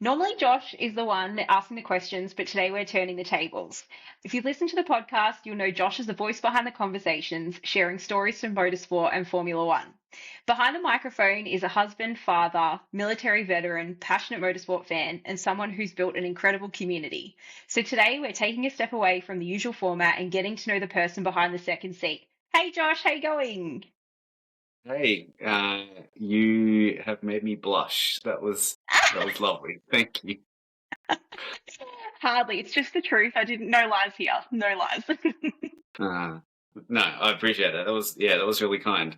Normally, Josh is the one asking the questions, but today we're turning the tables. If you've listened to the podcast, you'll know Josh is the voice behind the conversations, sharing stories from motorsport and Formula One. Behind the microphone is a husband, father, military veteran, passionate motorsport fan, and someone who's built an incredible community. So today we're taking a step away from the usual format and getting to know the person behind the second seat. Hey Josh, how you going? Hey, you have made me blush. That was lovely. Thank you. Hardly, it's just the truth. I didn't, no lies here, no lies. Uh, no, I appreciate that. That was really kind.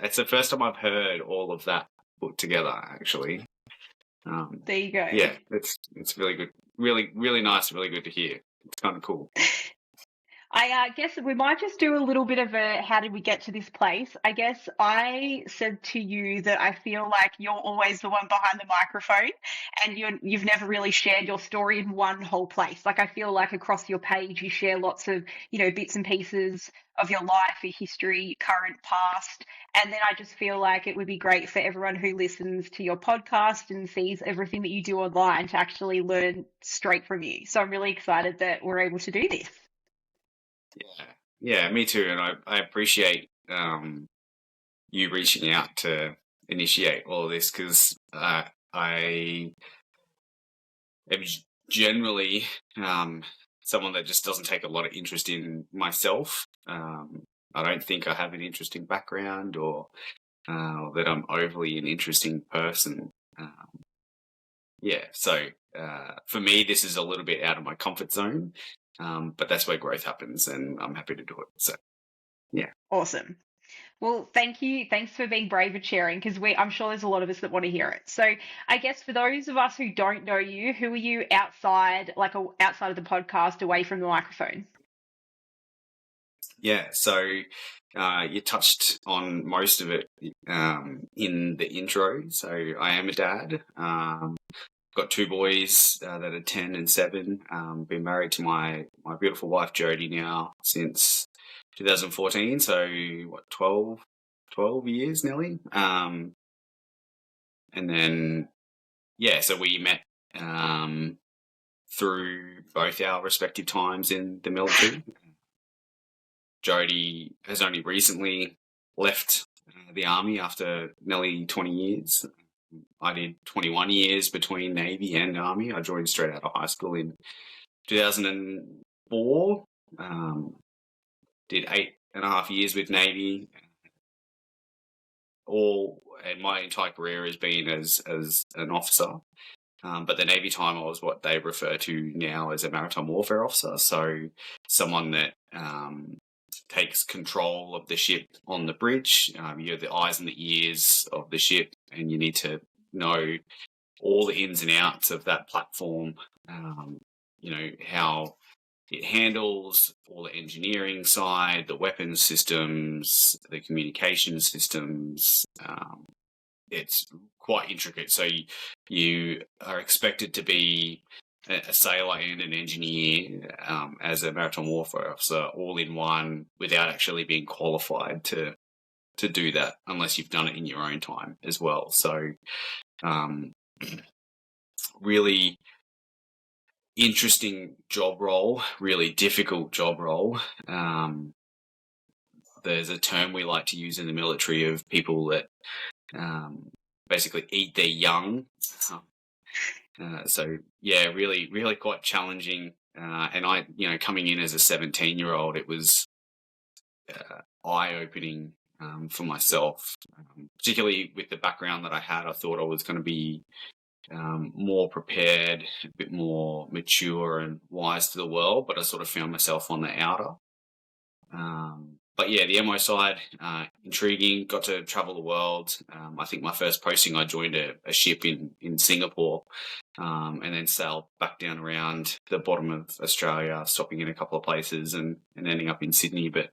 It's the first time I've heard all of that put together, actually. Um, There you go. yeah, it's really good, really nice, really good to hear. It's kind of cool. I guess we might just do a little bit of a how did we get to this place? I guess I said to you that I feel like you're always the one behind the microphone and you've never really shared your story in one whole place. Like I feel like across your page you share lots of, bits and pieces of your life, your history, current, past. And then I just feel like it would be great for everyone who listens to your podcast and sees everything that you do online to actually learn straight from you. So I'm really excited that we're able to do this. Yeah, yeah, me too. And I appreciate you reaching out to initiate all of this because I am generally someone that just doesn't take a lot of interest in myself. I don't think I have an interesting background or that I'm overly an interesting person. Um, yeah, so for me, this is a little bit out of my comfort zone, but that's where growth happens, and I'm happy to do it. So, yeah. Awesome. Well, thank you. Thanks for being brave and sharing because I'm sure there's a lot of us that want to hear it. So, I guess for those of us who don't know you, who are you outside, outside of the podcast, away from the microphone? Yeah, so you touched on most of it in the intro. So I am a dad. Got two boys that are 10 and 7. Been married to my beautiful wife Jodie now since 2014. So what, 12 years nearly. And then yeah, so we met through both our respective times in the military. Jodie has only recently left the army after nearly 20 years. I did 21 years between Navy and Army. I joined straight out of high school in 2004. Did 8.5 years with Navy. And my entire career has been as an officer. But the Navy time I was what they refer to now as a maritime warfare officer. So someone that takes control of the ship on the bridge. You're the eyes and the ears of the ship, and you need to know all the ins and outs of that platform. How it handles all the engineering side, the weapons systems, the communication systems. It's quite intricate. So you are expected to be a sailor and an engineer as a maritime warfare officer all in one without actually being qualified to do that unless you've done it in your own time as well. So really interesting job role, really difficult job role. There's a term we like to use in the military of people that basically eat their young. So yeah, really, really quite challenging. And I, coming in as a 17-year-old, it was eye-opening for myself, particularly with the background that I had. I thought I was going to be more prepared, a bit more mature and wise to the world, but I sort of found myself on the outer. But yeah, the MO side, intriguing, got to travel the world. I think my first posting, I joined a ship in Singapore and then sailed back down around the bottom of Australia, stopping in a couple of places and ending up in Sydney. But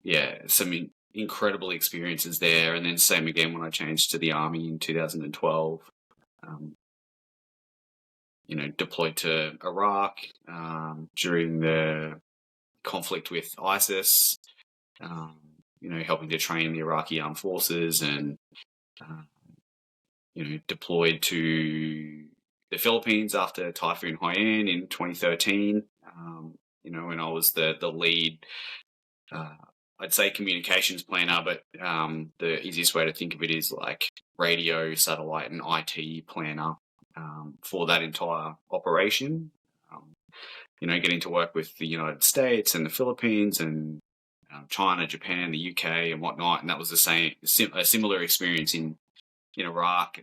yeah, some incredible experiences there. And then same again when I changed to the Army in 2012. Deployed to Iraq during the conflict with ISIS, helping to train the Iraqi armed forces and deployed to the Philippines after Typhoon Haiyan in 2013. When I was the lead, I'd say communications planner, but the easiest way to think of it is like radio, satellite, and IT planner for that entire operation. Getting to work with the United States and the Philippines and China, Japan, the UK, and whatnot. And that was a similar experience in Iraq,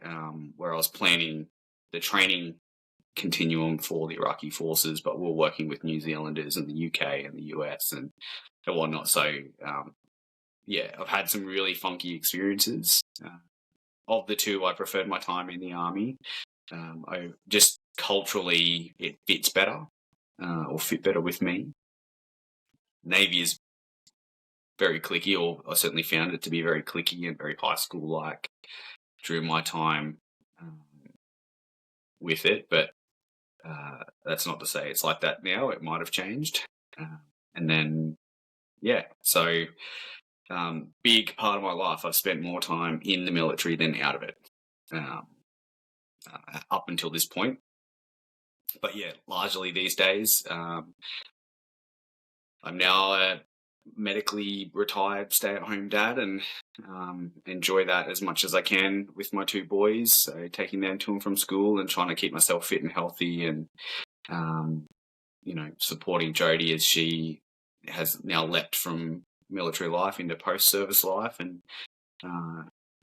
where I was planning the training continuum for the Iraqi forces, but we were working with New Zealanders and the UK and the US and whatnot. So, I've had some really funky experiences. Of the two, I preferred my time in the Army. I just culturally, it fits better, or fit better with me. Navy is very cliquey, or I certainly found it to be very cliquey and very high school-like during my time with it, but that's not to say it's like that now. It might have changed. And then, so big part of my life, I've spent more time in the military than out of it up until this point. But largely these days, I'm now a medically retired stay-at-home dad, and enjoy that as much as I can with my two boys. So taking them to and from school and trying to keep myself fit and healthy, and supporting Jodie as she has now leapt from military life into post-service life, and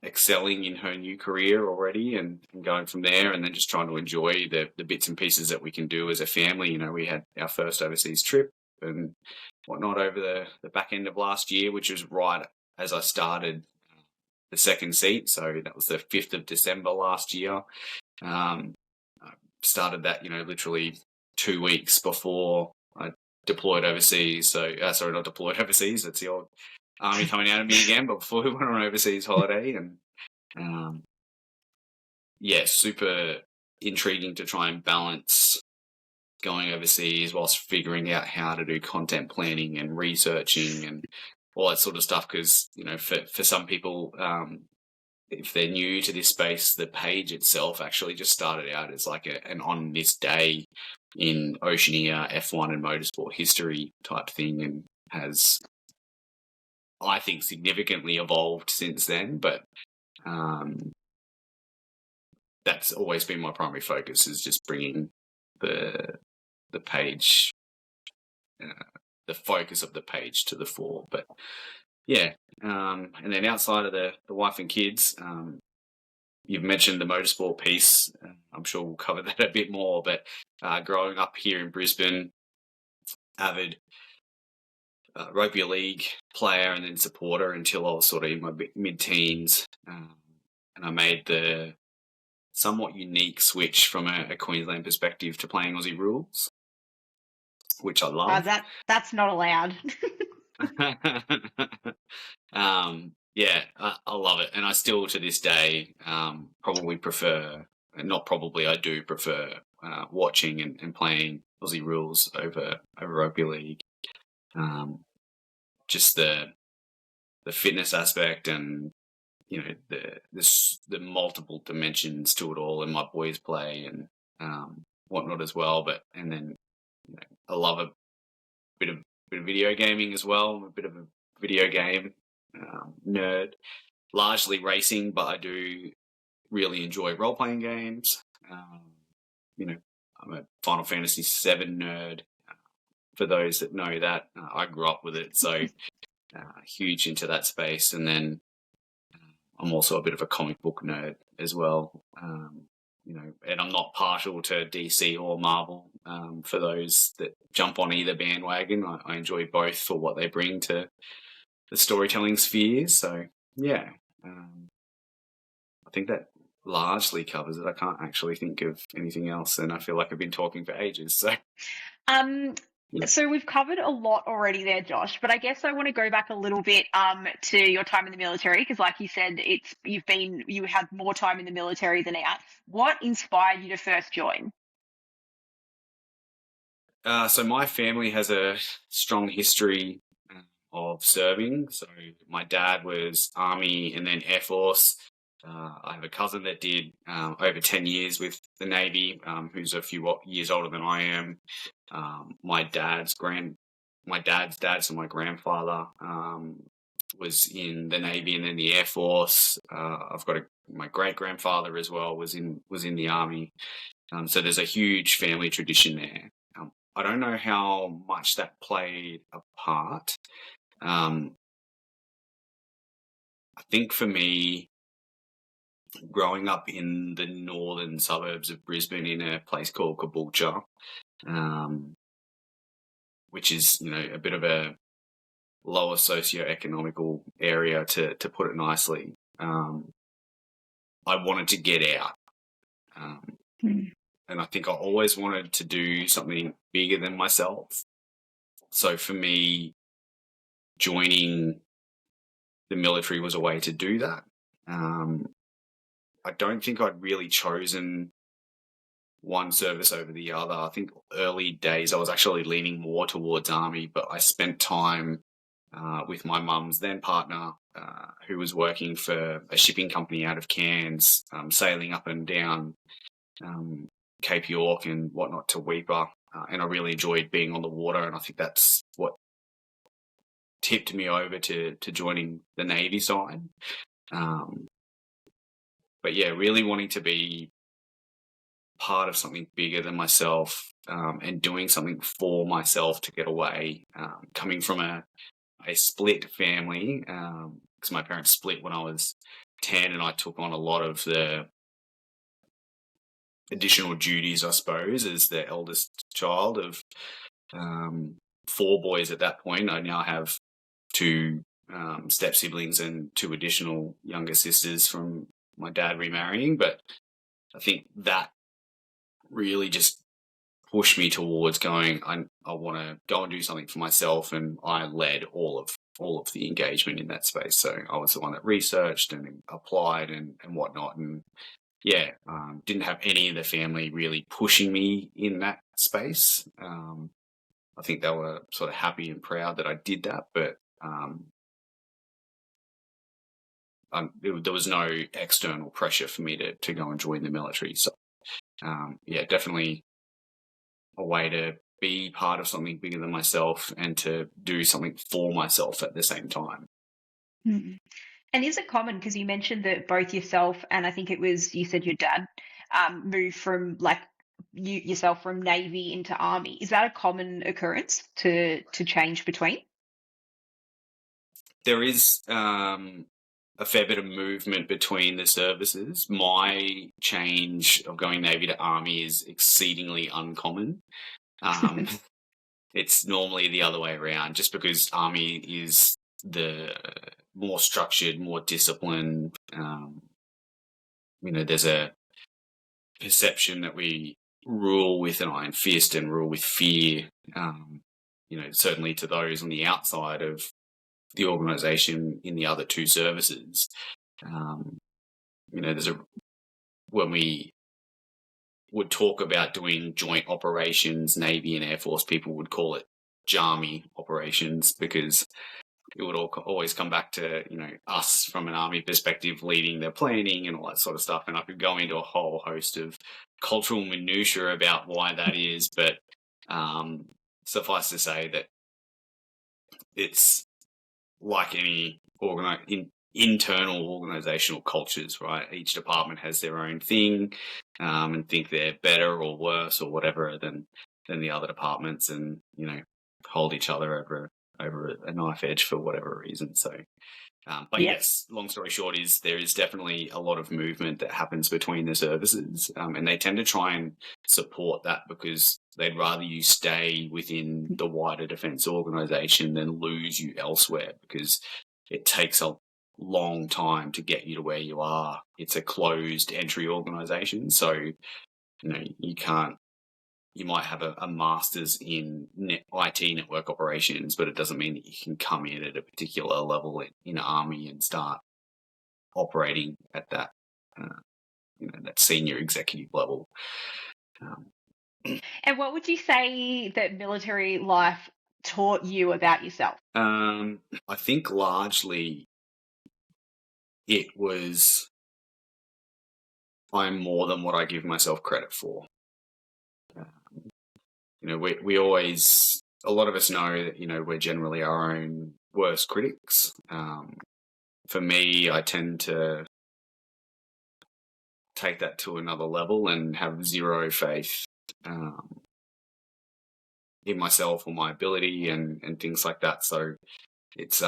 excelling in her new career already, and going from there, and then just trying to enjoy the bits and pieces that we can do as a family. We had our first overseas trip and whatnot over the back end of last year, which was right as I started the second seat. So that was the 5th of December last year. I started that, literally 2 weeks before I deployed overseas. So, sorry, not deployed overseas. That's the old Army coming out of me again. But before we went on overseas holiday, and super intriguing to try and balance going overseas whilst figuring out how to do content planning and researching and all that sort of stuff. Because, for some people, if they're new to this space, the page itself actually just started out as like an on this day in Oceania, F1 and motorsport history type thing, and has, I think, significantly evolved since then. But that's always been my primary focus, is just bringing the page, the focus of the page to the fore. But and then outside of the wife and kids, you've mentioned the motorsport piece. I'm sure we'll cover that a bit more, but growing up here in Brisbane, avid rugby league player and then supporter until I was sort of in my mid-teens, and I made the somewhat unique switch from a Queensland perspective to playing Aussie rules, which I love. That's not allowed. I love it, and I still to this day probably prefer, not probably, I do prefer watching and playing Aussie rules over rugby league. Just the fitness aspect, and the multiple dimensions to it all, and my boys play and whatnot as well. But and then I love a bit of video gaming as well. I'm a bit of a video game nerd, largely racing, but I do really enjoy role-playing games. I'm a Final Fantasy VII nerd. For those that know that, I grew up with it, so huge into that space. And then I'm also a bit of a comic book nerd as well. And I'm not partial to DC or Marvel. For those that jump on either bandwagon, I enjoy both for what they bring to the storytelling sphere. So, I think that largely covers it. I can't actually think of anything else, and I feel like I've been talking for ages. So, So we've covered a lot already there, Josh, but I guess I want to go back a little bit to your time in the military, because like you said, you had more time in the military than out. What inspired you to first join? So my family has a strong history of serving. So my dad was Army and then Air Force. I have a cousin that did over 10 years with the Navy, who's a few years older than I am. My dad's dad, so my grandfather, was in the Navy and then the Air Force. I've got my great grandfather as well was in the Army. So there's a huge family tradition there. I don't know how much that played a part. I think for me, growing up in the northern suburbs of Brisbane in a place called Caboolture, which is, a bit of a lower socio-economical area, to put it nicely. I wanted to get out. And I think I always wanted to do something bigger than myself. So for me, joining the military was a way to do that. I don't think I'd really chosen one service over the other. I think early days I was actually leaning more towards Army, but I spent time with my mum's then partner, who was working for a shipping company out of Cairns, sailing up and down Cape York and whatnot to Weipa. And I really enjoyed being on the water, and I think that's what tipped me over to joining the Navy side. But yeah, really wanting to be part of something bigger than myself, and doing something for myself to get away. Coming from a split family, because my parents split when I was 10, and I took on a lot of the additional duties, I suppose, as the eldest child of 4 boys at that point. I now have 2 step siblings and 2 additional younger sisters from my dad remarrying, but I think that really just pushed me towards going, I want to go and do something for myself, and I led all of the engagement in that space. So I was the one that researched and applied and whatnot, and yeah, didn't have any of the family really pushing me in that space. I think they were sort of happy and proud that I did that, but there was no external pressure for me to go and join the military. So yeah, definitely a way to be part of something bigger than myself and to do something for myself at the same time. Mm. And is it common, because you mentioned that both yourself and I think you said your dad, moved from yourself from Navy into Army. Is that a common occurrence to change between? There is a fair bit of movement between the services. My change of going Navy to Army is exceedingly uncommon. It's normally the other way around, just because Army is the more structured, more disciplined. There's a perception that we rule with an iron fist and rule with fear. Certainly to those on the outside of the organisation in the other 2 services. When we would talk about doing joint operations, Navy and Air Force, people would call it JARMY operations, because it would always come back to, us from an Army perspective leading the planning and all that sort of stuff. And I could go into a whole host of cultural minutiae about why that is, but suffice to say that it's like any internal organizational cultures, right? Each department has their own thing, and think they're better or worse or whatever than the other departments, and hold each other over a knife edge for whatever reason. So, but Yeah. yes, long story short is there is definitely a lot of movement that happens between the services, and they tend to try and support that, because they'd rather you stay within the wider defence organisation than lose you elsewhere, because it takes a long time to get you to where you are. It's a closed entry organisation, so you might have a master's in IT network operations, but it doesn't mean that you can come in at a particular level in Army and start operating at that that senior executive level. And what would you say that military life taught you about yourself? I think largely it was I'm more than what I give myself credit for. We always, a lot of us know that, we're generally our own worst critics. For me, I tend to take that to another level and have zero faith um, in myself or my ability and things like that. So it's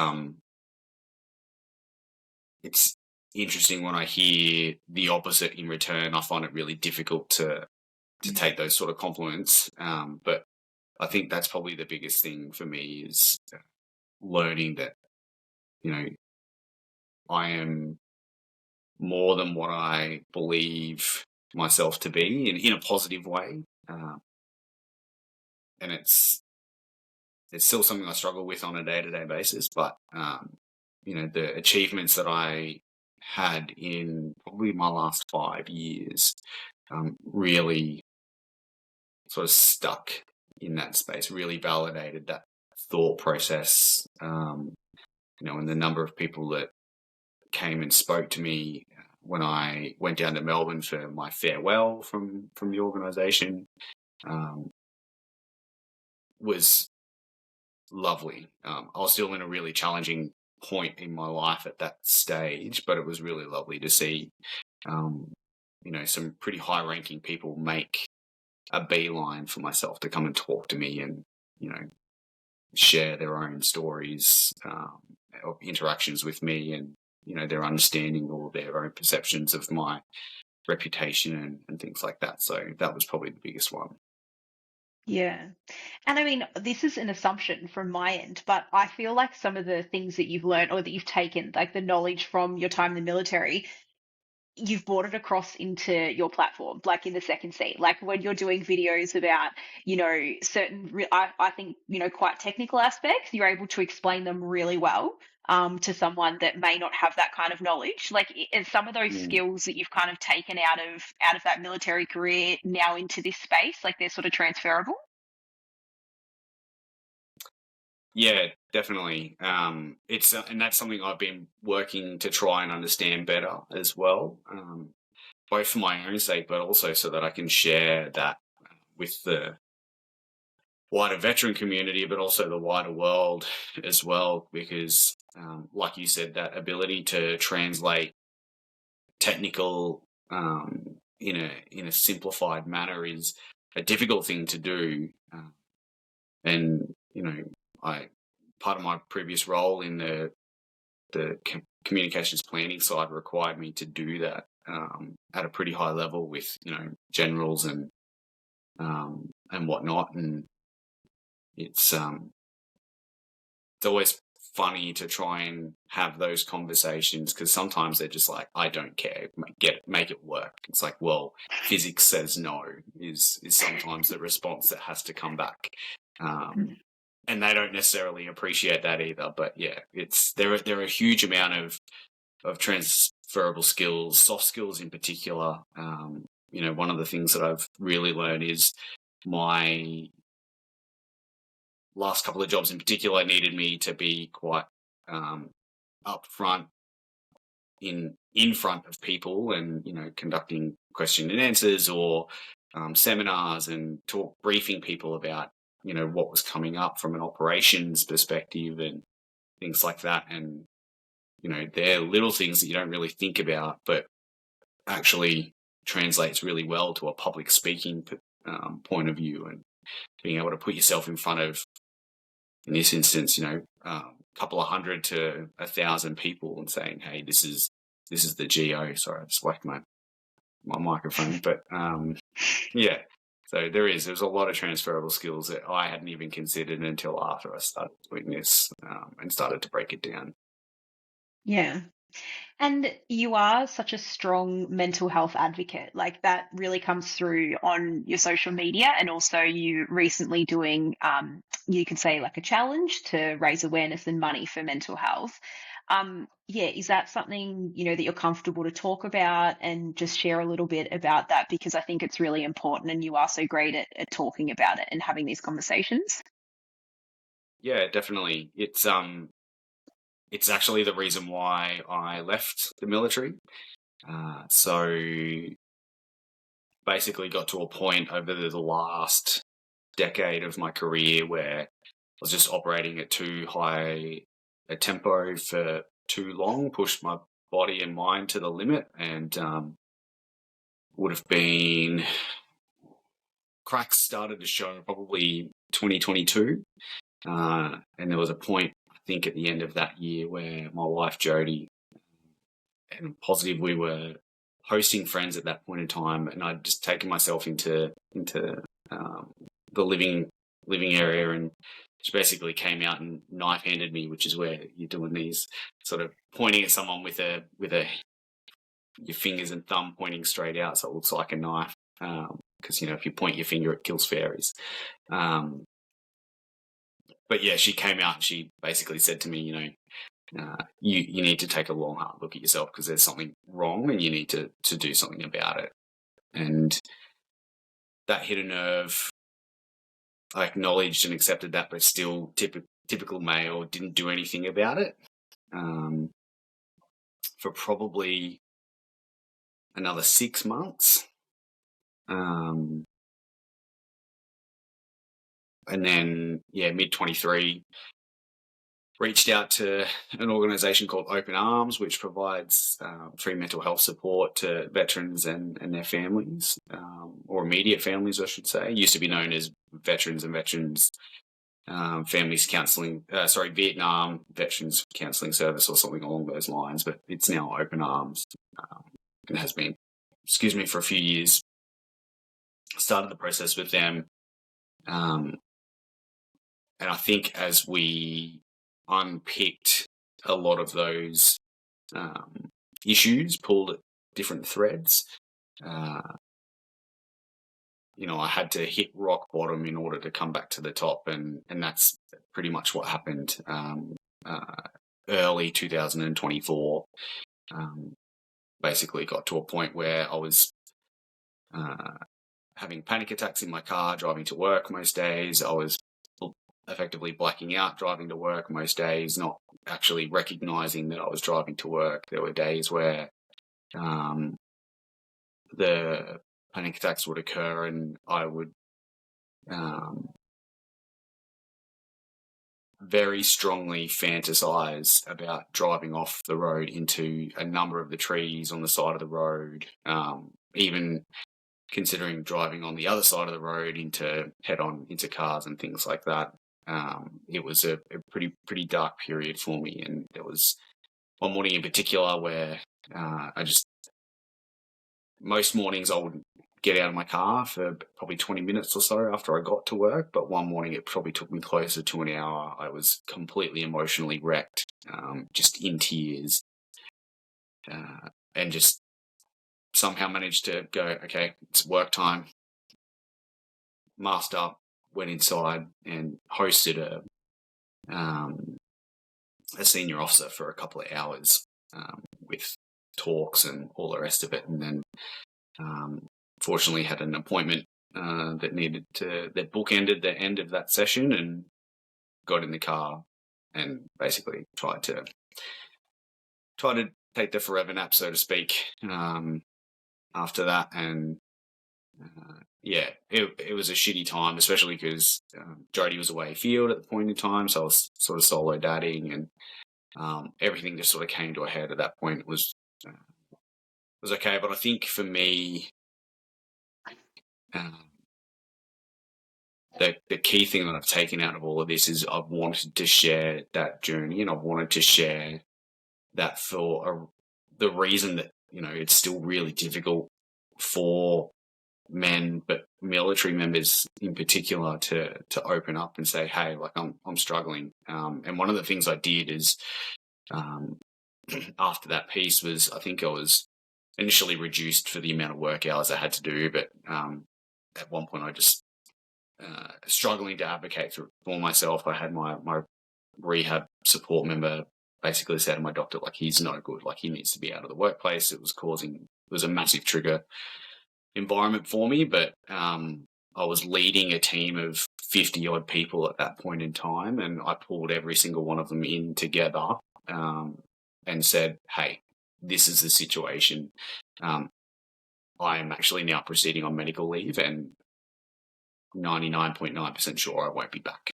it's interesting when I hear the opposite in return. I find it really difficult to take those sort of compliments. But I think that's probably the biggest thing for me is learning that, I am more than what I believe myself to be in a positive way. And it's still something I struggle with on a day-to-day basis, but the achievements that I had in probably my last 5 years really sort of stuck in that space, really validated that thought process, and the number of people that came and spoke to me when I went down to Melbourne for my farewell from the organisation was lovely. I was still in a really challenging point in my life at that stage, but it was really lovely to see, some pretty high-ranking people make a beeline for myself to come and talk to me and, share their own stories of interactions with me and, their understanding or their own perceptions of my reputation and things like that. So that was probably the biggest one. Yeah. And I mean, this is an assumption from my end, but I feel like some of the things that you've learned or that you've taken, like the knowledge from your time in the military, you've brought it across into your platform, like in the second seat. Like when you're doing videos about, certain, I think, quite technical aspects, you're able to explain them really well to someone that may not have that kind of knowledge. Like some of those Mm. skills that you've kind of taken out of that military career now into this space, like they're sort of transferable. Yeah, definitely. It's and that's something I've been working to try and understand better as well, both for my own sake, but also so that I can share that with the wider veteran community, but also the wider world as well. Because, like you said, that ability to translate technical in a simplified manner is a difficult thing to do, and I part of my previous role in the communications planning side required me to do that at a pretty high level with generals and whatnot, and it's always funny to try and have those conversations because sometimes they're just like, I don't care, make it work. It's like, well, physics says no is sometimes the response that has to come back. And they don't necessarily appreciate that either. But yeah, there are a huge amount of transferable skills, soft skills in particular. One of the things that I've really learned is my last couple of jobs in particular needed me to be quite upfront in front of people and conducting question and answers or seminars and briefing people about what was coming up from an operations perspective and things like that. And they're little things that you don't really think about, but actually translates really well to a public speaking point of view and being able to put yourself in front of, in this instance, a couple of hundred to 1,000 people and saying, "Hey, this is the GO." Sorry, I just whacked my microphone, but yeah. So there's a lot of transferable skills that I hadn't even considered until after I started doing this and started to break it down. Yeah. And you are such a strong mental health advocate. Like that really comes through on your social media and also you recently doing, you can say like a challenge to raise awareness and money for mental health. Yeah, is that something, that you're comfortable to talk about and just share a little bit about that? Because I think it's really important and you are so great at talking about it and having these conversations. Yeah, definitely. It's actually the reason why I left the military. So basically got to a point over the last decade of my career where I was just operating at too high a tempo for too long, pushed my body and mind to the limit, and would have been cracks started to show probably 2022. And there was a point, I think, at the end of that year where my wife, Jodie, and Positive, we were hosting friends at that point in time, and I'd just taken myself into the living area, and she basically came out and knife handed me, which is where you're doing these sort of pointing at someone with your fingers and thumb pointing straight out, so it looks like a knife. Because if you point your finger, it kills fairies. But yeah, she came out and she basically said to me, you need to take a long, hard look at yourself because there's something wrong and you need to do something about it. And that hit a nerve. I acknowledged and accepted that, but still typical male, didn't do anything about it for probably another 6 months. And then, mid-23, reached out to an organisation called Open Arms, which provides free mental health support to veterans and their families, or immediate families, I should say. It used to be known as Veterans and Veterans Families Counselling, Vietnam Veterans Counselling Service or something along those lines, but it's now Open Arms. It has been, for a few years. Started the process with them. And I think as we unpicked a lot of those issues, pulled at different threads, I had to hit rock bottom in order to come back to the top, and that's pretty much what happened early 2024. Basically got to a point where I was having panic attacks in my car driving to work most days. I was effectively blacking out driving to work most days, not actually recognising that I was driving to work. There were days where the panic attacks would occur and I would very strongly fantasize about driving off the road into a number of the trees on the side of the road, even considering driving on the other side of the road head-on into cars and things like that. It was a pretty dark period for me, and there was one morning in particular where most mornings I would get out of my car for probably 20 minutes or so after I got to work, but one morning it probably took me closer to an hour. I was completely emotionally wrecked, just in tears, and just somehow managed to go, okay, it's work time, masked up, went inside and hosted a senior officer for a couple of hours with talks and all the rest of it. And then fortunately had an appointment that bookended the end of that session, and got in the car and basically tried to take the forever nap, so to speak, after that. And it was a shitty time, especially because Jodie was away field at the point in time, so I was sort of solo dadding, and everything just sort of came to a head at that point. It was okay, but I think for me, the key thing that I've taken out of all of this is I've wanted to share that journey, and I've wanted to share that for the reason that it's still really difficult for men, but military members in particular, to open up and say, hey, like I'm struggling. And one of the things I did is after that piece was, I think I was initially reduced for the amount of work hours I had to do, but at one point I just struggling to advocate for myself. I had my rehab support member basically say to my doctor, like, he's no good, like he needs to be out of the workplace. It was a massive trigger environment for me, but I was leading a team of 50 odd people at that point in time, and I pulled every single one of them in together and said, hey, this is the situation. I'm actually now proceeding on medical leave and 99.9% sure I won't be back.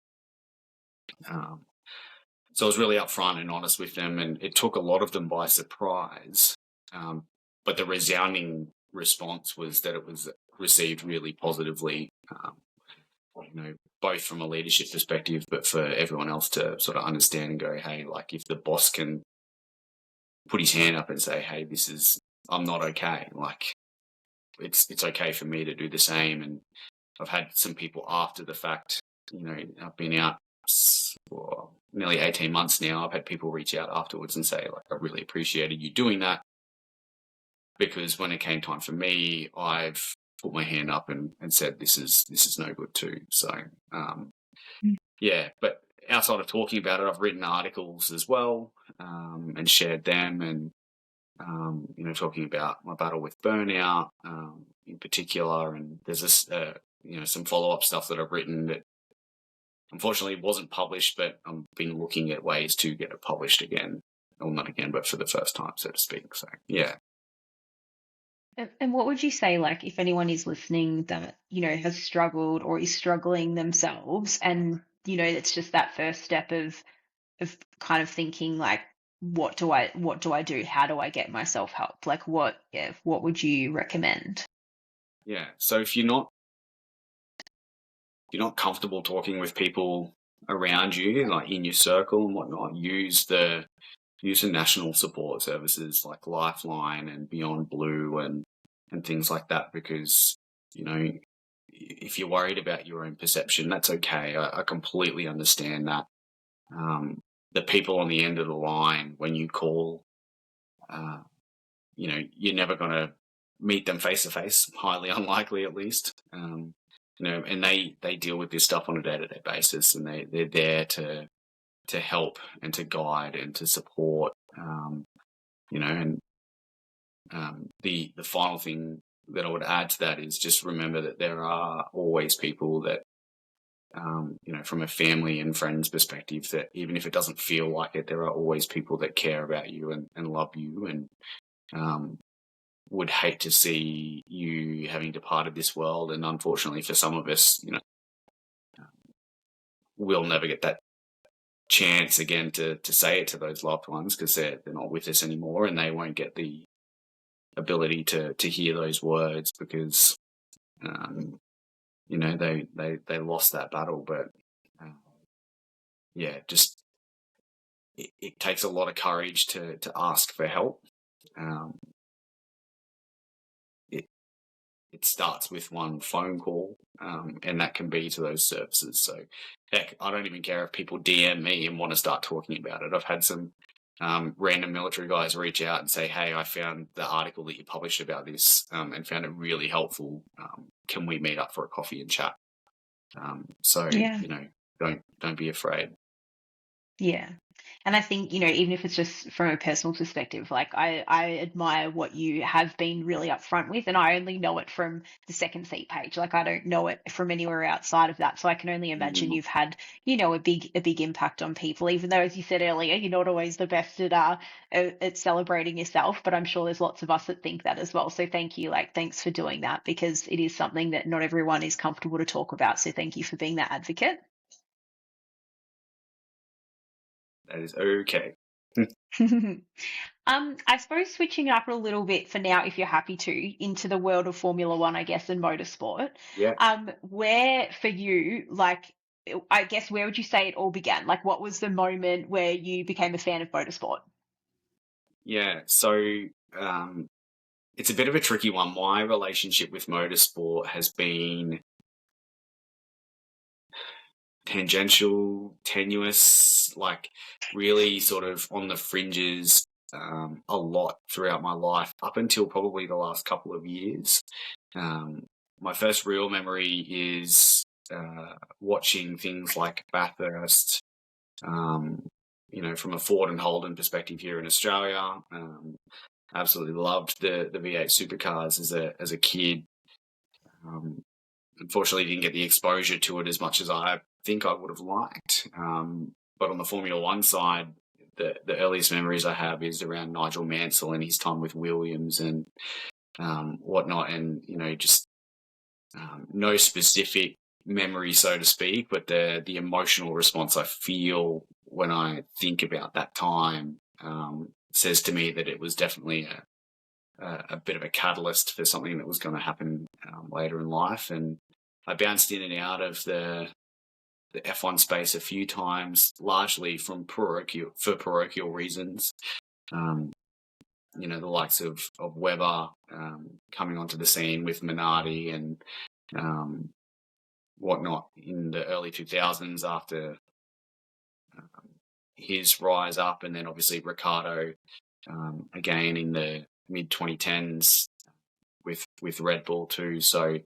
So I was really upfront and honest with them, and it took a lot of them by surprise. But the resounding response was that it was received really positively, both from a leadership perspective, but for everyone else to sort of understand and go, hey, like if the boss can put his hand up and say, hey, I'm not okay. Like it's okay for me to do the same. And I've had some people after the fact, I've been out for nearly 18 months now. I've had people reach out afterwards and say, like, I really appreciated you doing that, because when it came time for me, I've put my hand up and said, this is no good too. So, yeah, but outside of talking about it, I've written articles as well, and shared them, and, talking about my battle with burnout, in particular. And there's this, some follow-up stuff that I've written that unfortunately wasn't published, but I've been looking at ways to get it published again. Well, not again, but for the first time, so to speak. So, yeah. And what would you say, like, if anyone is listening that, has struggled or is struggling themselves, and, it's just that first step of kind of thinking, like, what do I do? How do I get myself help? Like, what would you recommend? Yeah. So if you're not comfortable talking with people around you, like in your circle and whatnot, use the national support services like Lifeline and Beyond Blue and things like that, because, if you're worried about your own perception, that's okay. I completely understand that. The people on the end of the line, when you call, you're never going to meet them face to face, highly unlikely at least. And they deal with this stuff on a day-to-day basis, and they're there to help and to guide and to support, and the final thing that I would add to that is just remember that there are always people that, from a family and friends perspective, that even if it doesn't feel like it, there are always people that care about you and love you, and would hate to see you having departed this world. And unfortunately for some of us, we'll never get that chance again to say it to those loved ones, because they're not with us anymore, and they won't get the ability to hear those words because, they lost that battle. But just it takes a lot of courage to ask for help. It starts with one phone call, and that can be to those services. So, heck, I don't even care if people DM me and want to start talking about it. I've had some random military guys reach out and say, hey, I found the article that you published about this, and found it really helpful. Can we meet up for a coffee and chat? Yeah. Don't be afraid. Yeah. And I think, even if it's just from a personal perspective, like I admire what you have been really upfront with, and I only know it from the second seat page. Like I don't know it from anywhere outside of that. So I can only imagine you've had, a big impact on people, even though, as you said earlier, you're not always the best at celebrating yourself, but I'm sure there's lots of us that think that as well. So thank you. Like, thanks for doing that, because it is something that not everyone is comfortable to talk about. So thank you for being that advocate. That is okay. I suppose switching up a little bit for now, if you're happy to, into the world of Formula One, I guess, and motorsport. Yeah. Where for you, like, I guess, where would you say it all began? Like, what was the moment where you became a fan of motorsport? Yeah. So, it's a bit of a tricky one. My relationship with motorsport has been tangential, tenuous, like really sort of on the fringes, a lot throughout my life, up until probably the last couple of years. My first real memory is watching things like Bathurst, from a Ford and Holden perspective here in Australia. Absolutely loved the V8 supercars as a kid. Unfortunately, didn't get the exposure to it as much as I think I would have liked. But on the Formula One side, the earliest memories I have is around Nigel Mansell and his time with Williams, and whatnot, and just no specific memory, so to speak, but the emotional response I feel when I think about that time says to me that it was definitely a bit of a catalyst for something that was going to happen later in life. And I bounced in and out of the F1 space a few times, largely for parochial reasons. The likes of Webber coming onto the scene with Minardi and whatnot in the early 2000s after his rise up, and then obviously Ricciardo again in the mid 2010s with Red Bull too. So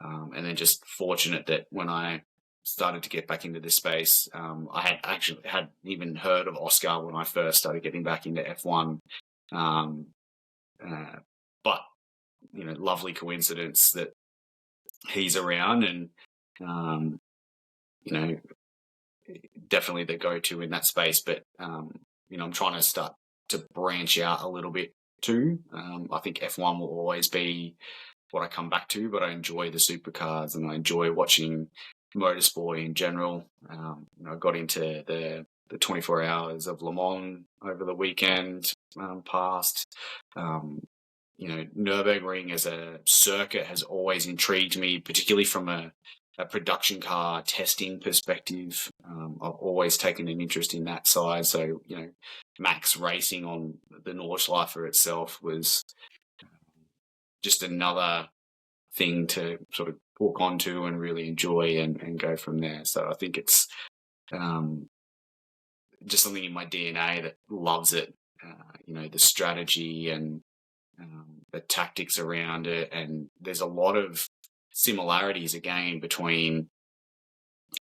and then just fortunate that when I started to get back into this space, I hadn't even heard of Oscar when I first started getting back into F1. But lovely coincidence that he's around, and definitely the go-to in that space. But I'm trying to start to branch out a little bit too. I think F1 will always be what I come back to, but I enjoy the supercars and I enjoy watching motorsport in general. I got into the 24 hours of Le Mans over the weekend past. Nürburgring as a circuit has always intrigued me, particularly from a production car testing perspective. I've always taken an interest in that side. So, Max racing on the Nordschleife itself was just another thing to sort of hook onto and really enjoy and go from there. So I think it's just something in my DNA that loves it. The strategy and the tactics around it, and there's a lot of similarities again between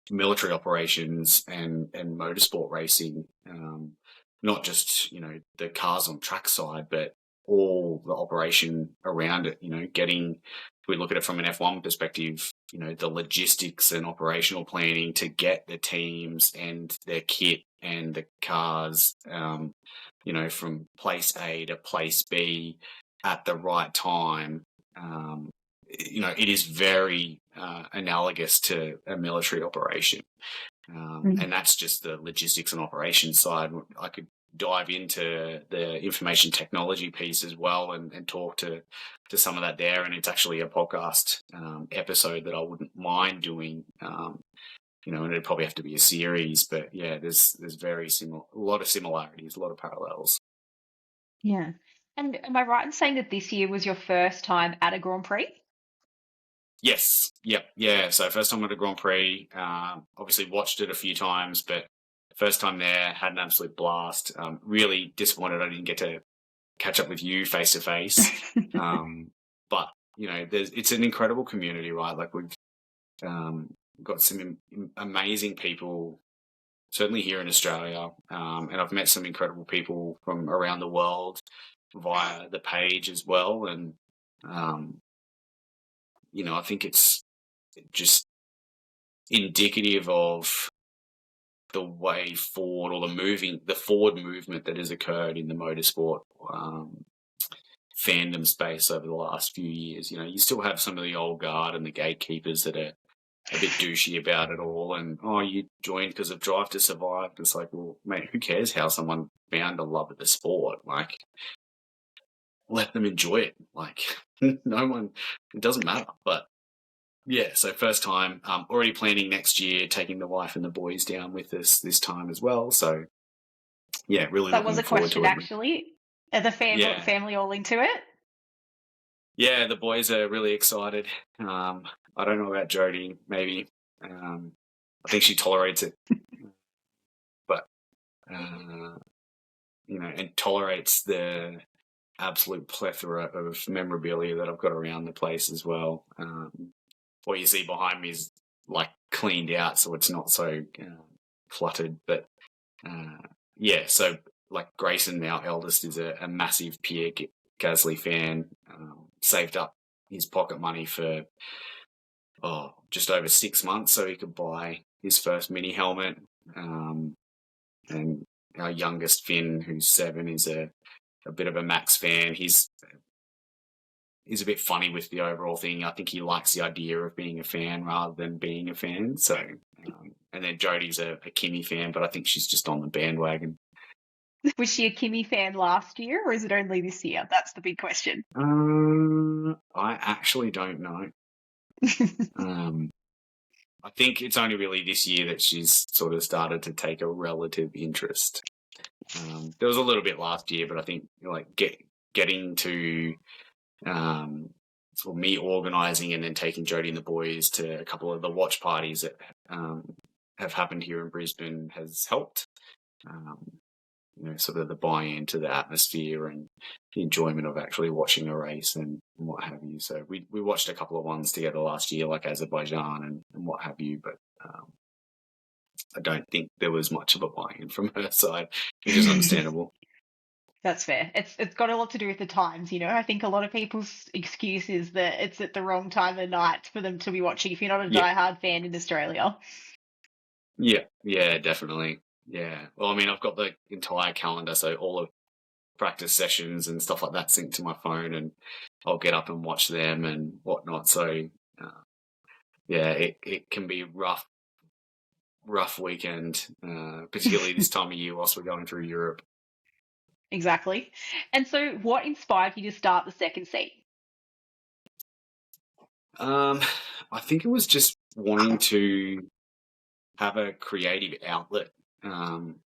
military operations and motorsport racing, not just the cars on track side, but all the operation around it. If we look at it from an F1 perspective, the logistics and operational planning to get the teams and their kit and the cars from place A to place B at the right time. It is very analogous to a military operation. And that's just the logistics and operations side. I could dive into the information technology piece as well and talk to some of that there. And it's actually a podcast episode that I wouldn't mind doing. And it'd probably have to be a series, but yeah, there's a lot of similarities, a lot of parallels. Yeah. And am I right in saying that this year was your first time at a Grand Prix? Yes. Yep. Yeah. So first time at a Grand Prix, obviously watched it a few times, but first time there, had an absolute blast. Really disappointed I didn't get to catch up with you face to face. But it's an incredible community, right? Like we've got some amazing people, certainly here in Australia, and I've met some incredible people from around the world via the page as well. And I think it's just indicative of the way forward, or the forward movement that has occurred in the motorsport fandom space over the last few years. You still have some of the old guard and the gatekeepers that are a bit douchey about it all, and you joined because of Drive to Survive. It's like, well, mate, who cares how someone found a love of the sport? Like, let them enjoy it. Like, no one, it doesn't matter. But yeah, so first time, already planning next year, taking the wife and the boys down with us this time as well. So yeah, really That was looking a forward question, to it. actually. Are the Yeah. family all into it? Yeah, the boys are really excited. I don't know about Jodie, maybe. I think she tolerates it, but and tolerates the absolute plethora of memorabilia that I've got around the place as well. What you see behind me is like cleaned out, so it's not so cluttered. But yeah, so like Grayson, our eldest, is a massive Pierre Gasly fan. Saved up his pocket money for just over 6 months so he could buy his first mini helmet. And our youngest Finn, who's 7, is a bit of a Max fan. He's is a bit funny with the overall thing. I think he likes the idea of being a fan rather than being a fan. So, and then Jodie's a Kimmy fan, but I think she's just on the bandwagon. Was she a Kimmy fan last year, or is it only this year? That's the big question. I actually don't know. I think it's only really this year that she's sort of started to take a relative interest. There was a little bit last year, but I think like getting to for me organising and then taking Jodie and the boys to a couple of the watch parties that have happened here in Brisbane has helped. Sort of the buy-in to the atmosphere and the enjoyment of actually watching a race and what have you. So we watched a couple of ones together last year, like Azerbaijan and what have you, but I don't think there was much of a buy-in from her side, which is understandable. That's fair. It's got a lot to do with the times, I think a lot of people's excuse is that it's at the wrong time of night for them to be watching if you're not a diehard fan in Australia. Yeah, definitely. Yeah. Well, I mean, I've got the entire calendar, so all of practice sessions and stuff like that synced to my phone, and I'll get up and watch them and whatnot. So, it can be rough weekend, particularly this time of year whilst we're going through Europe. Exactly. And so what inspired you to start the second seat? I think it was just wanting to have a creative outlet.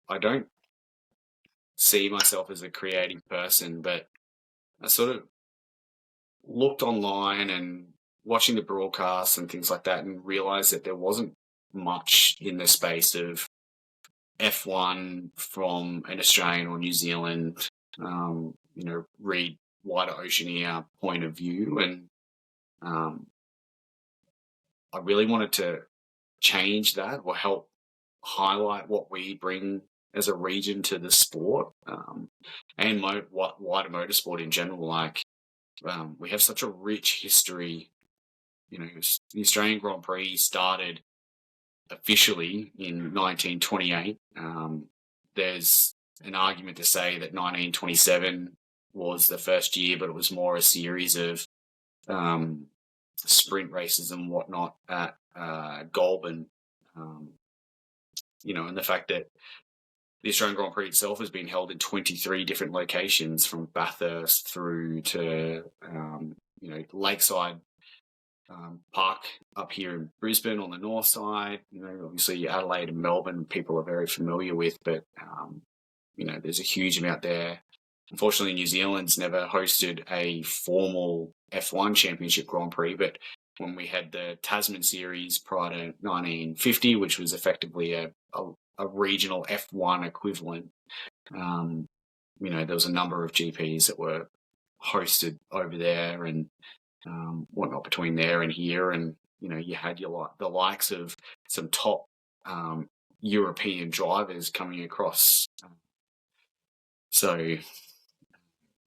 I don't see myself as a creative person, but I sort of looked online and watching the broadcasts and things like that and realised that there wasn't much in the space of F1 from an Australian or New Zealand, read wider Oceania point of view. And I really wanted to change that or help highlight what we bring as a region to the sport, and wider motorsport in general. Like, we have such a rich history. The Australian Grand Prix started officially in 1928. There's an argument to say that 1927 was the first year, but it was more a series of sprint races and whatnot at Goulburn. And the fact that the Australian Grand Prix itself has been held in 23 different locations, from Bathurst through to Lakeside Park up here in Brisbane on the north side. Obviously Adelaide and Melbourne people are very familiar with, but there's a huge amount there. Unfortunately, New Zealand's never hosted a formal F1 Championship Grand Prix, but when we had the Tasman Series prior to 1950, which was effectively a regional F1 equivalent, there was a number of GPs that were hosted over there and whatnot between there and here. And, you had the likes of some top European drivers coming across. So,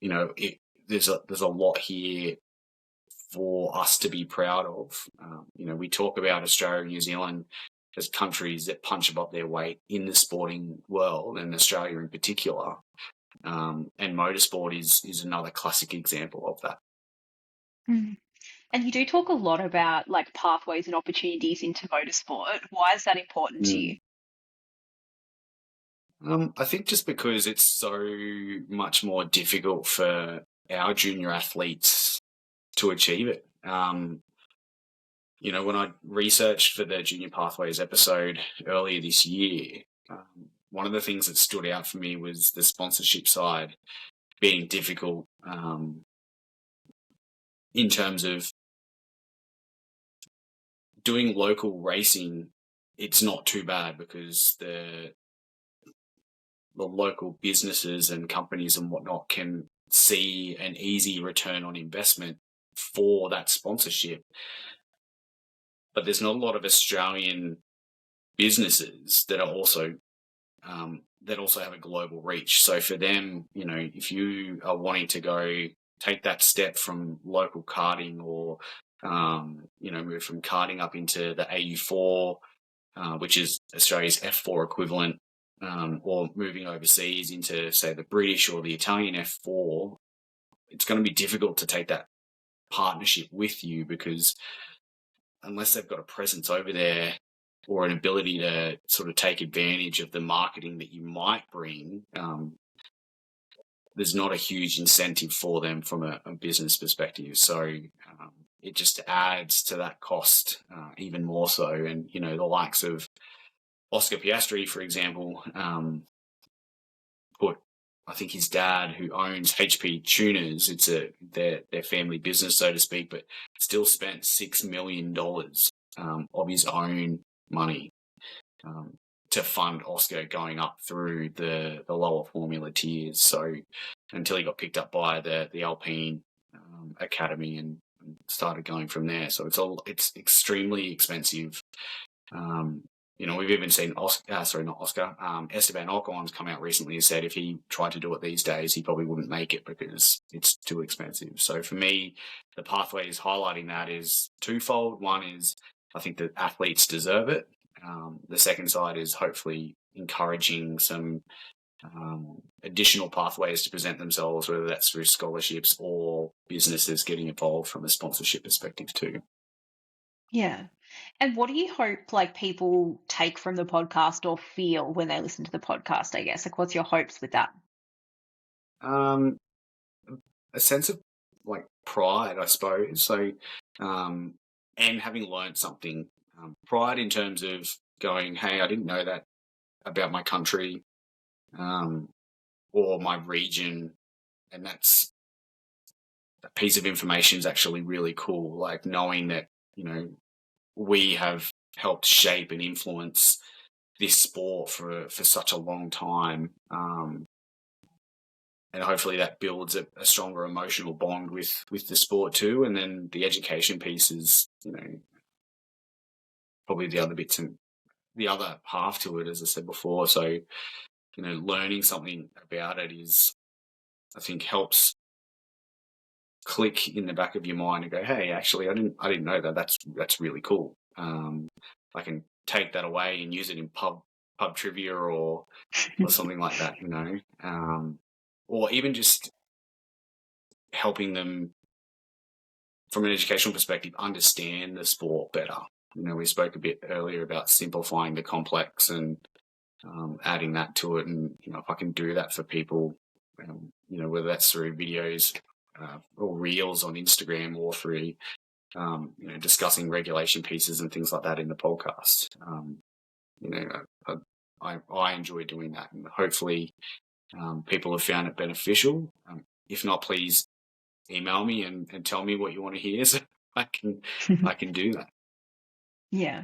there's a lot here for us to be proud of. We talk about Australia and New Zealand as countries that punch above their weight in the sporting world, and Australia in particular. And motorsport is another classic example of that. Mm. And you do talk a lot about like pathways and opportunities into motorsport. Why is that important to you? I think just because it's so much more difficult for our junior athletes to achieve it. When I researched for the Junior Pathways episode earlier this year, one of the things that stood out for me was the sponsorship side being difficult, in terms of doing local racing. It's not too bad because the local businesses and companies and whatnot can see an easy return on investment for that sponsorship. But there's not a lot of Australian businesses that are also have a global reach. So for them, if you are wanting to go take that step from local karting or move from karting up into the AU4, which is Australia's F4 equivalent, or moving overseas into, say, the British or the Italian F4, it's going to be difficult to take that partnership with you, because unless they've got a presence over there or an ability to sort of take advantage of the marketing that you might bring, there's not a huge incentive for them from a business perspective. So it just adds to that cost even more so. And, you know, the likes of Oscar Piastri, for example, put, I think his dad, who owns HP Tuners, it's their family business, so to speak, but still spent $6 million of his own money to fund Oscar going up through the lower formula tiers. So until he got picked up by the Alpine Academy and started going from there. So it's extremely expensive. You know, we've even seen Esteban Ocon's come out recently and said if he tried to do it these days, he probably wouldn't make it because it's too expensive. So for me, the pathway is highlighting that is twofold. One is I think that athletes deserve it. The second side is hopefully encouraging some additional pathways to present themselves, whether that's through scholarships or businesses getting involved from a sponsorship perspective too. Yeah. And what do you hope like people take from the podcast or feel when they listen to the podcast, I guess? Like what's your hopes with that? Um, a sense of like pride, I suppose. So, and having learned something, pride in terms of going, hey, I didn't know that about my country, or my region, and that's a piece of information is actually really cool. Like knowing that, you know, we have helped shape and influence this sport for such a long time. And hopefully that builds a stronger emotional bond with the sport too. And then the education piece is, you know, probably the other bits and the other half to it, as I said before. So, you know, learning something about it is, I think, helps click in the back of your mind and go, hey, actually, I didn't know that. That's really cool. I can take that away and use it in pub trivia or something like that, you know, or even just helping them from an educational perspective understand the sport better. You know, we spoke a bit earlier about simplifying the complex and adding that to it. And, you know, if I can do that for people, you know, whether that's through videos or reels on Instagram or through, you know, discussing regulation pieces and things like that in the podcast. You know, I enjoy doing that, and hopefully people have found it beneficial. If not, please email me and tell me what you want to hear, so I can do that. Yeah.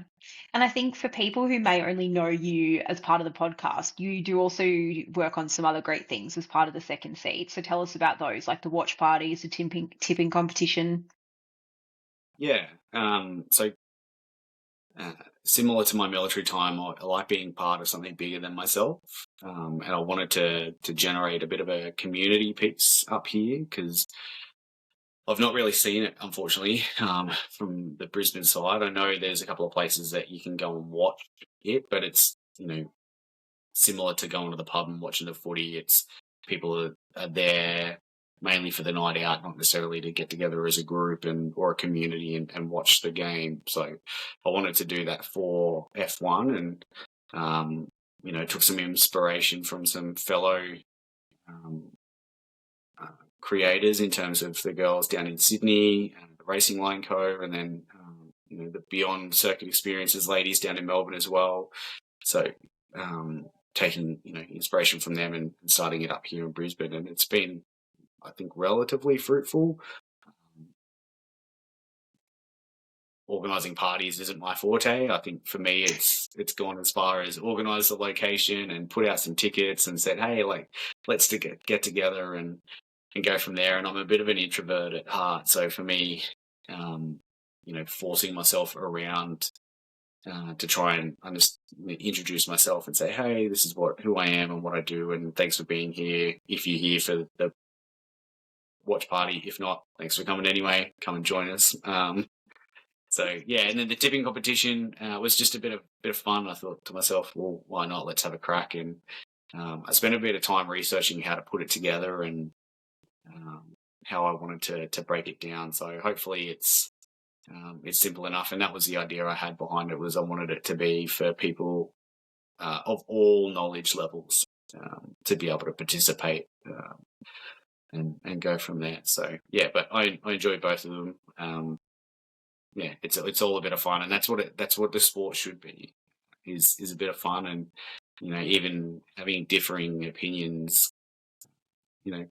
And I think for people who may only know you as part of the podcast, you do also work on some other great things as part of the second seed. So tell us about those, like the watch parties, the tipping competition. Yeah. So similar to my military time, I like being part of something bigger than myself, and I wanted to generate a bit of a community piece up here because I've not really seen it, unfortunately, from the Brisbane side. I know there's a couple of places that you can go and watch it, but it's, you know, similar to going to the pub and watching the footy. It's people are there mainly for the night out, not necessarily to get together as a group or a community and watch the game. So I wanted to do that for F1 and, you know, took some inspiration from some fellow um, creators in terms of the girls down in Sydney, the Racing Line Co, and then you know, the Beyond Circuit Experiences ladies down in Melbourne as well. So taking, you know, inspiration from them and starting it up here in Brisbane, and it's been, I think, relatively fruitful. Organising parties isn't my forte. I think for me, it's gone as far as organise the location and put out some tickets and said, hey, like, let's get together and go from there. And I'm a bit of an introvert at heart, so for me, you know, forcing myself around to try and introduce myself and say, hey, this is who I am and what I do, and thanks for being here. If you're here for the watch party, if not, thanks for coming anyway. Come and join us. So yeah, and then the tipping competition was just a bit of fun. I thought to myself, well, why not? Let's have a crack. And I spent a bit of time researching how to put it together and how I wanted to break it down. So hopefully it's simple enough. And that was the idea I had behind it, was I wanted it to be for people of all knowledge levels to be able to participate and go from there. So yeah, but I enjoy both of them. Yeah, it's all a bit of fun, and that's what the sport should be, is a bit of fun, and even having differing opinions,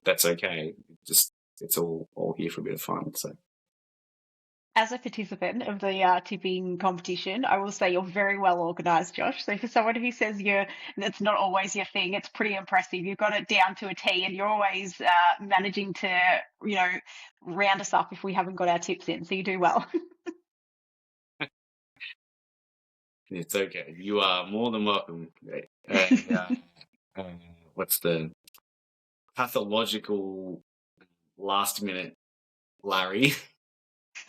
that's okay. Just it's all here for a bit of fun. So As a participant of the tipping competition, I will say you're very well organised, Josh. So for someone who says that's not always your thing, it's pretty impressive. You've got it down to a T, and you're always managing to, round us up if we haven't got our tips in. So you do well. it's okay. You are more than welcome. Uh, what's the pathological last minute Larry?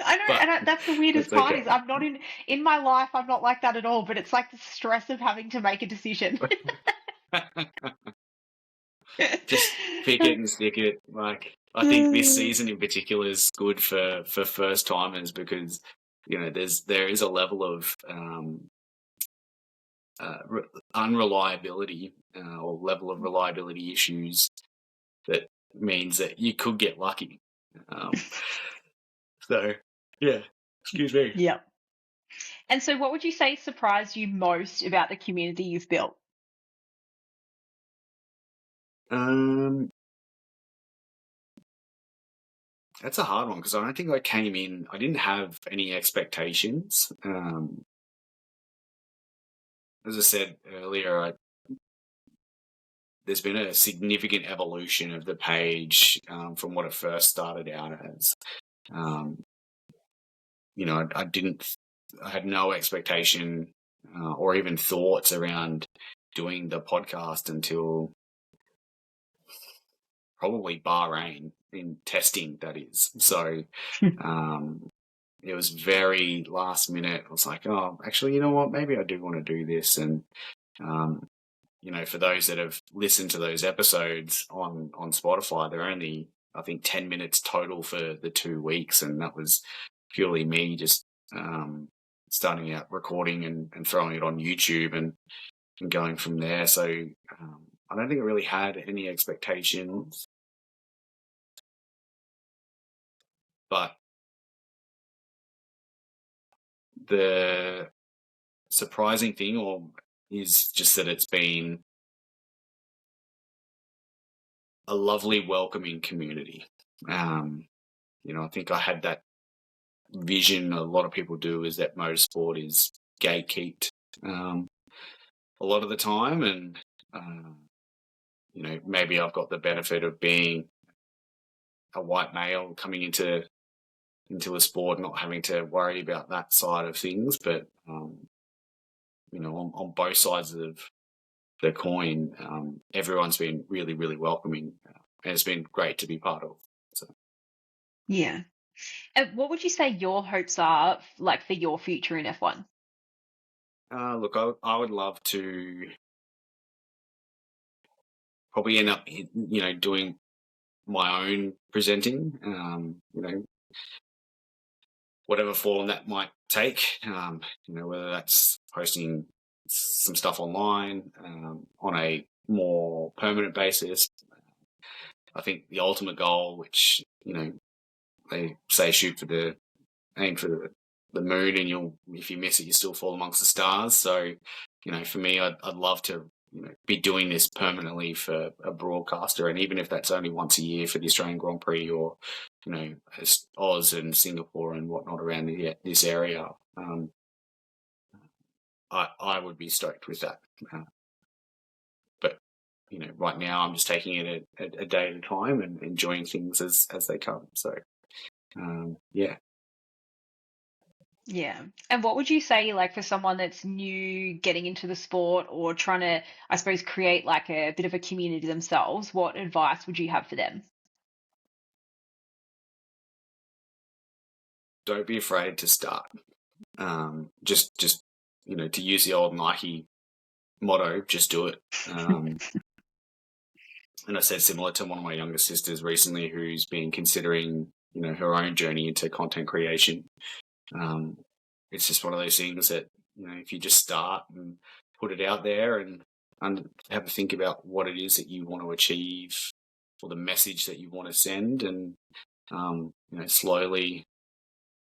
I know, But and that's the weirdest it's part is okay. I'm not in my life. I'm not like that at all. But it's like the stress of having to make a decision. Just pick it and stick it. Like, I think this season in particular is good for first timers, because there is a level of unreliability or level of reliability issues that means that you could get lucky. So yeah, excuse me. Yeah. And so, what would you say surprised you most about the community you've built? Um, that's a hard one, because I don't think I came in. I didn't have any expectations. As I said earlier, there's been a significant evolution of the page from what it first started out as. I had no expectation or even thoughts around doing the podcast until probably Bahrain, in testing, that is. So it was very last minute. I was like, oh, actually, you know what? Maybe I do want to do this. And, for those that have listened to those episodes on Spotify, they're only, I think, 10 minutes total for the 2 weeks. And that was purely me just starting out recording and throwing it on YouTube and going from there. So I don't think I really had any expectations. But the surprising thing is just that it's been a lovely, welcoming community. I think I had that vision, a lot of people do, is that motorsport is gatekeeped a lot of the time. And, maybe I've got the benefit of being a white male coming into a sport, not having to worry about that side of things. But, on both sides of the coin, everyone's been really, really welcoming, and it's been great to be part of. So, Yeah. And what would you say your hopes are, like, for your future in F1? look, I would love to probably end up, doing my own presenting, whatever form that might take, whether that's posting some stuff online on a more permanent basis. I think the ultimate goal, which, they say aim for the moon, and if you miss it, you still fall amongst the stars. So, for me, I'd love to be doing this permanently for a broadcaster, and even if that's only once a year for the Australian Grand Prix, or Oz and Singapore and whatnot around this area, I would be stoked with that. But right now I'm just taking it a day at a time and enjoying things as they come. So yeah. Yeah. And what would you say, like, for someone that's new getting into the sport or trying to, I suppose, create like a bit of a community themselves, what advice would you have for them? Don't be afraid to start. Just to use the old Nike motto, just do it. And I said similar to one of my younger sisters recently who's been considering, her own journey into content creation. It's just one of those things that, if you just start and put it out there and have a think about what it is that you want to achieve or the message that you want to send, and, slowly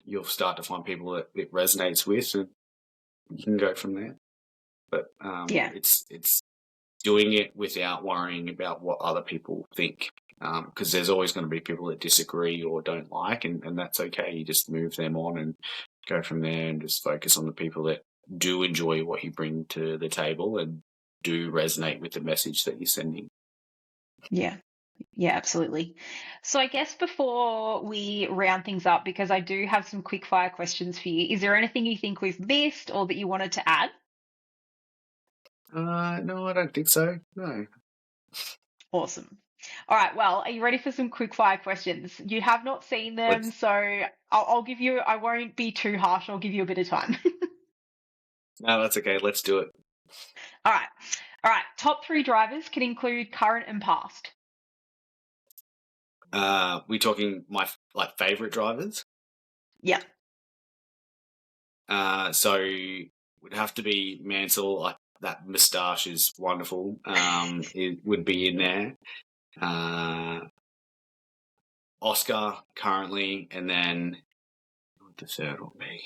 you'll start to find people that it resonates with, and you can go from there. But it's doing it without worrying about what other people think, because there's always going to be people that disagree or don't like, and that's okay. You just move them on and go from there, and just focus on the people that do enjoy what you bring to the table and do resonate with the message that you're sending. Yeah. Yeah, absolutely. So I guess before we round things up, because I do have some quick fire questions for you, is there anything you think we've missed or that you wanted to add? No, I don't think so. No. Awesome. All right. Well, are you ready for some quick fire questions? You have not seen them, Let's, so I'll give you, I won't be too harsh. I'll give you a bit of time. no, that's okay. Let's do it. All right. All right. Top three drivers can include current and past. We talking my favorite drivers? Yeah. So would have to be Mansell. Like, that moustache is wonderful. It would be in there. Oscar currently, and then what the third will be.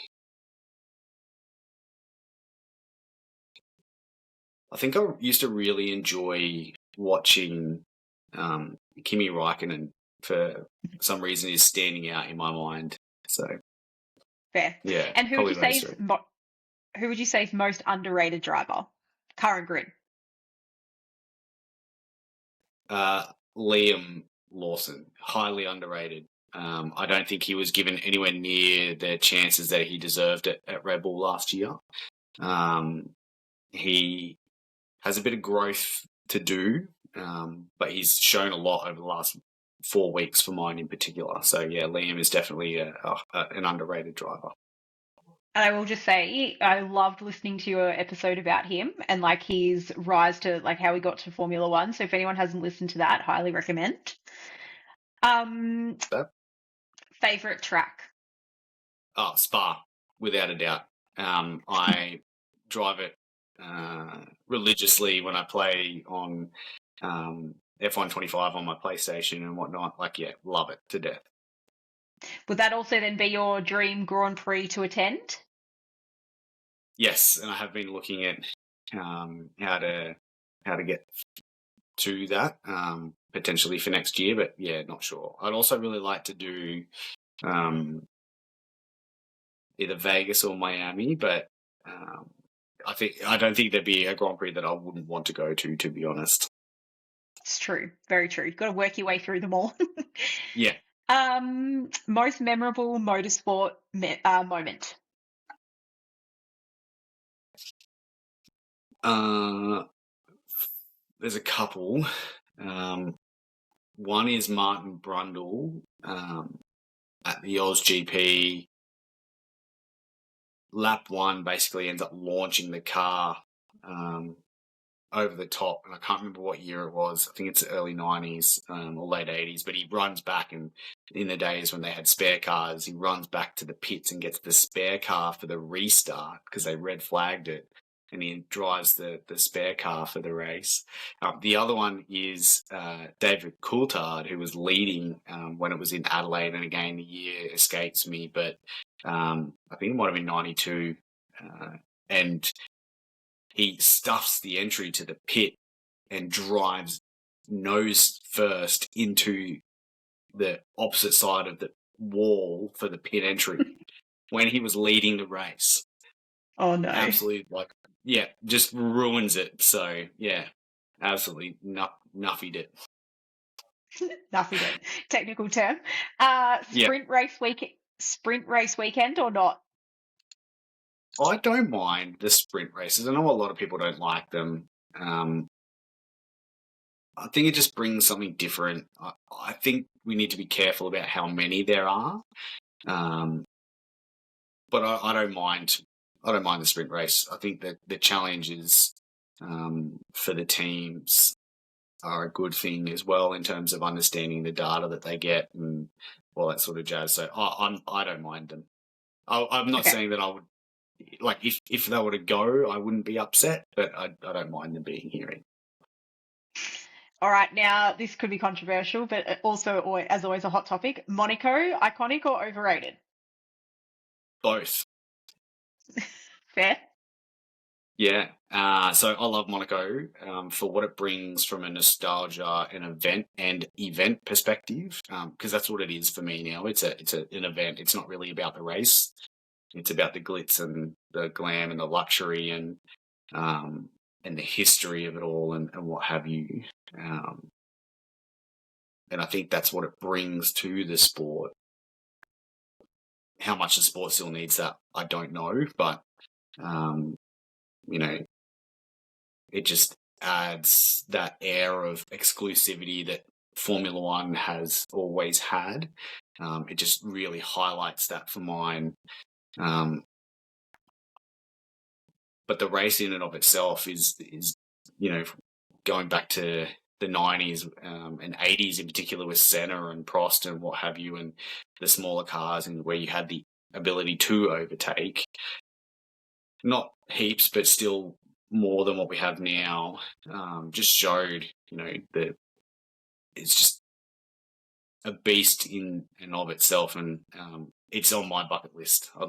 I think I used to really enjoy watching Kimi Räikkönen. For some reason, is standing out in my mind. So Fair. yeah, And probably those three. who would you say is most underrated driver? Current grid. Liam Lawson, highly underrated. I don't think he was given anywhere near the chances that he deserved at Red Bull last year. He has a bit of growth to do, but he's shown a lot over the last 4 weeks for mine in particular. So yeah, Liam is definitely an underrated driver. And I will just say, I loved listening to your episode about him and like his rise to like how he got to Formula One. So if anyone hasn't listened to that, highly recommend. That? Favorite track? Oh, Spa, without a doubt. I drive it religiously when I play on F125 on my PlayStation and whatnot. Like, yeah, love it to death. Would that also then be your dream Grand Prix to attend? Yes, and I have been looking at how to get to that potentially for next year, but yeah, not sure. I'd also really like to do either Vegas or Miami, but I don't think there'd be a Grand Prix that I wouldn't want to go to be honest. It's true, very true. You've got to work your way through them all. Yeah. Most memorable motorsport moment. There's a couple. One is Martin Brundle at the Oz GP. Lap 1 basically ends up launching the car over the top, and I can't remember what year it was. I think it's the early 90s or late 80s, but he runs back, and in the days when they had spare cars, he runs back to the pits and gets the spare car for the restart because they red flagged it, and he drives the spare car for the race. The other one is David Coulthard, who was leading when it was in Adelaide, and again, the year escapes me, but I think it might have been 92, and he stuffs the entry to the pit and drives nose first into the opposite side of the wall for the pit entry when he was leading the race. Oh no. Absolutely, just ruins it. So yeah, absolutely nuffied it. Nuffied it. Technical term. Sprint race weekend or not? I don't mind the sprint races. I know a lot of people don't like them. I think it just brings something different. I think we need to be careful about how many there are. But I don't mind. I don't mind the sprint race. I think that the challenge is for the teams are a good thing as well in terms of understanding the data that they get and all that sort of jazz. So I don't mind them. I'm not Okay. saying that I would, like, if they were to go, I wouldn't be upset, but I don't mind them being here. All right. Now, this could be controversial, but also, as always, a hot topic. Monaco, iconic or overrated? Both. Fair. Yeah. So I love Monaco for what it brings from a nostalgia and event perspective, because that's what it is for me now. It's an event. It's not really about the race. It's about the glitz and the glam and the luxury and the history of it all and what have you. And I think that's what it brings to the sport. How much the sport still needs that, I don't know, but you know, it just adds that air of exclusivity that Formula One has always had. It just really highlights that for mine. But the race in and of itself is going back to the 90s and 80s in particular with Senna and Prost and what have you, and the smaller cars and where you had the ability to overtake. Not heaps, but still more than what we have now. Just showed, that it's just a beast in and of itself, and it's on my bucket list. I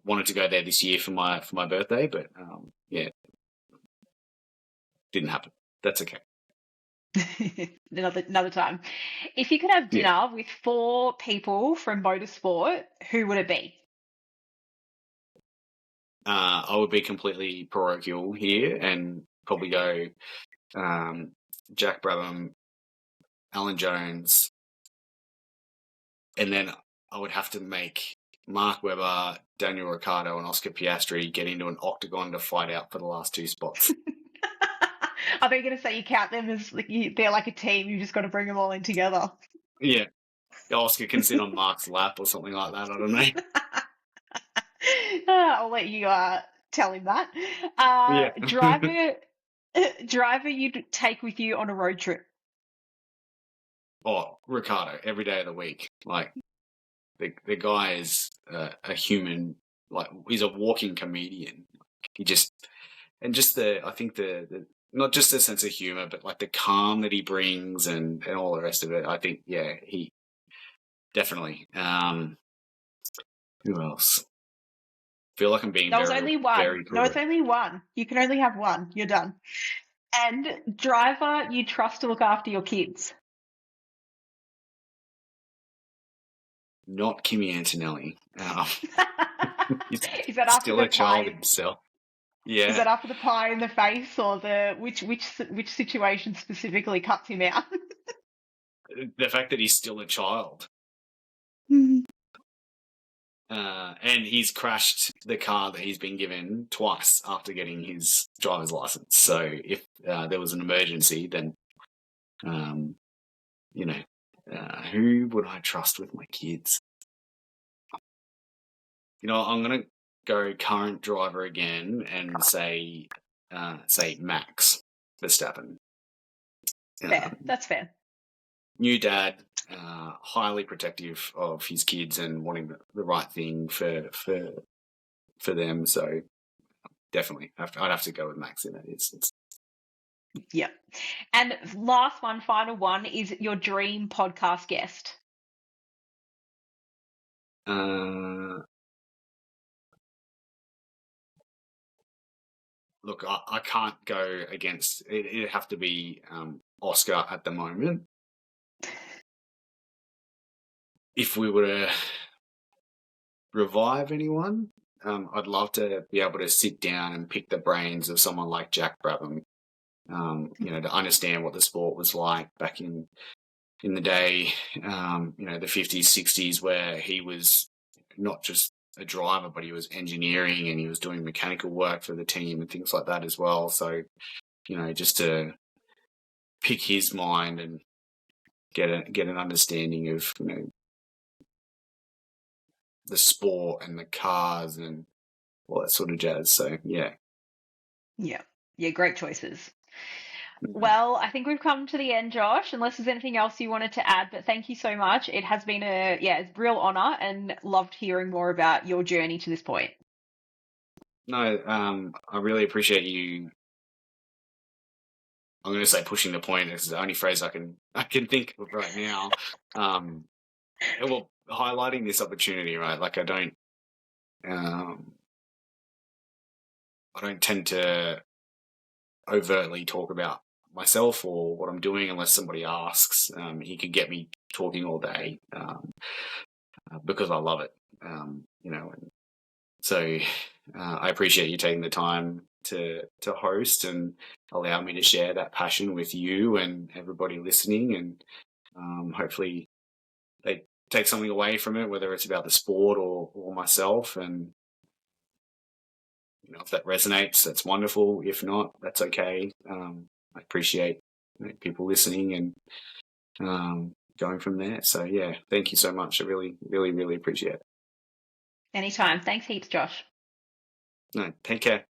wanted to go there this year for my birthday, but yeah, didn't happen. That's okay. Another time. If you could have Yeah. dinner with 4 people from motorsport, who would it be? I would be completely parochial here and probably go Jack Brabham, Alan Jones, and then I would have to make Mark Webber, Daniel Ricciardo, and Oscar Piastri get into an octagon to fight out for the last 2 spots. Are they going to say you count them as they're like a team? You just got to bring them all in together. Yeah. Oscar can sit on Mark's lap or something like that. I don't know. I'll let you tell him that. Yeah. Driver you'd take with you on a road trip. Oh, Ricardo, every day of the week. Like, the guy is a human. Like, he's a walking comedian. He just, and just I think the not just the sense of humor, but like the calm that he brings and all the rest of it. I think, yeah, he definitely. Who else? Feel like I'm being There was very, only one. very No, it's correct. only one. You can only have one. You're done. And driver you trust to look after your kids. Not Kimi Antonelli. He's Is that after still the a child pie? himself. Is Yeah. that after the pie in the face, or the which situation specifically cuts him out? The fact that he's still a child. And he's crashed the car that he's been given twice after getting his driver's license. So if there was an emergency, then, who would I trust with my kids? I'm going to go current driver again and say Max Verstappen. Fair. That's fair. New dad, highly protective of his kids and wanting the right thing for them. So definitely, I'd have to go with Max in that instance. Yep. And last one, final one, is your dream podcast guest. Look, I can't go against it. It'd have to be Oscar at the moment. If we were to revive anyone, I'd love to be able to sit down and pick the brains of someone like Jack Brabham. To understand what the sport was like back in the day, the 50s, 60s, where he was not just a driver, but he was engineering and he was doing mechanical work for the team and things like that as well. So, just to pick his mind and get an understanding of, the sport and the cars and all that sort of jazz. So, yeah. Yeah. Yeah, great choices. Well, I think we've come to the end, Josh, unless there's anything else you wanted to add, but thank you so much. It has been it's a real honor and loved hearing more about your journey to this point. No, I really appreciate you. I'm going to say pushing the point. It's the only phrase I can think of right now. Um, well, highlighting this opportunity, right? Like um, I don't tend to overtly talk about myself or what I'm doing unless somebody asks. He could get me talking all day because I love it. And so I appreciate you taking the time to host and allow me to share that passion with you and everybody listening, and hopefully they take something away from it, whether it's about the sport or myself. And if that resonates, that's wonderful. If not, that's okay. I appreciate people listening and going from there. So yeah, thank you so much. I really, really, really appreciate it. Anytime. Thanks heaps, Josh. No, take care.